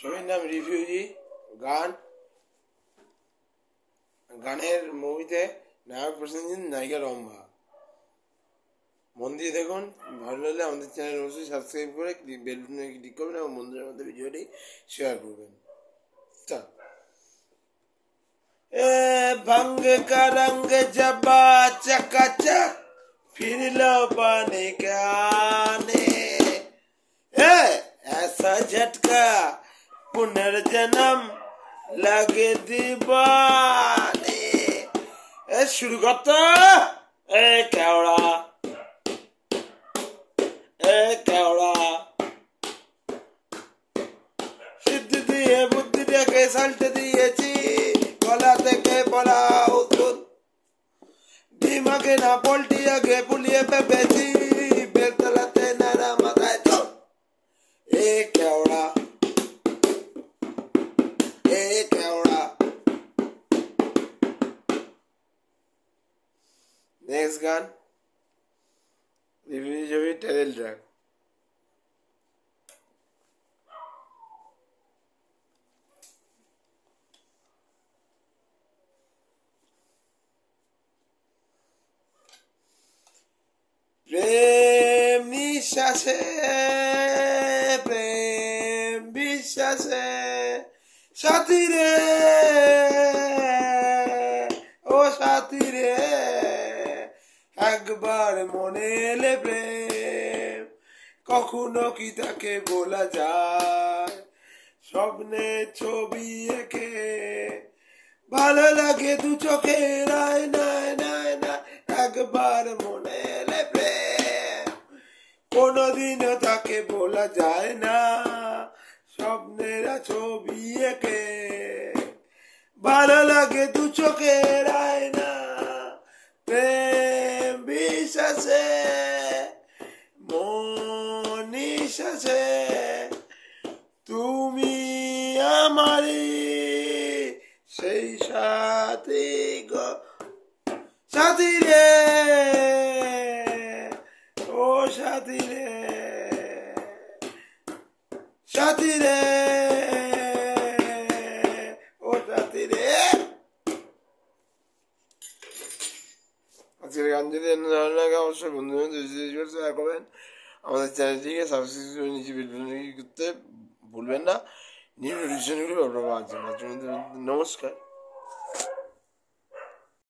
ছবির নাম রিফিউজি। গানের মুভিতে নায়ক প্রসেনজিৎ, নায়িকা রম্ভা। মন দিয়ে দেখুন, ভালো লাগলে আমাদের চ্যানেল অবশ্যই সাবস্ক্রাইব করে বেল বাটনে ক্লিক করবেন এবং বন্ধুদের মধ্যে ভিডিওটি শেয়ার করবেন। भंग का रंग जबा चकाचक फिर लो पानी के आने, ऐसा झटका पुनर्जन्म लगे दीवाने। शुरू करता केवड़ा सिद्धि दिए बुद्धि देखे सल्ट दिएছি গলা থেকে বলা উত্তর, ডিমাকে না পল্টি আগে পুলিয়ে পেপেছি বেলতলাতে নারা মাথায় তো কেওড়া নেক্সট গান রিভিউ টাইটেল ট্র্যাক। প্রেম নিঃশ্বাসে প্রেম বিশ্বাসে সাথী রে ও সাথী রে, একবার মনে এলে প্রেম কখনো কি তাকে বলা যায়, স্বপ্নে ছবি এঁকে ভালো লাগে দু চোখের আয়নায় না, একবার মনে এলে প্রেম কোনদিনও তাকে বলা যায় না, স্বপ্নেরা ছবি এঁকে ভালো লাগে দু চোখের আয়না। প্রেম বিশ্বাসে মন নিঃশ্বাসে তুমি আমারই সেই সাথী গো, সাথী রে ও সাথী রে, সাথী রে ও সাথী রে। আজকের গান যদি ভালো লাগে অবশ্যই বন্ধুদের শেয়ার করবেন, আমাদের চ্যানেলটিকে সাবস্ক্রাইব করে নিচে বেল বাটন করতে ভুলবেন না। নিউ নোটিফিকেশনগুলো আপনারা পাচ্ছেন। নমস্কার।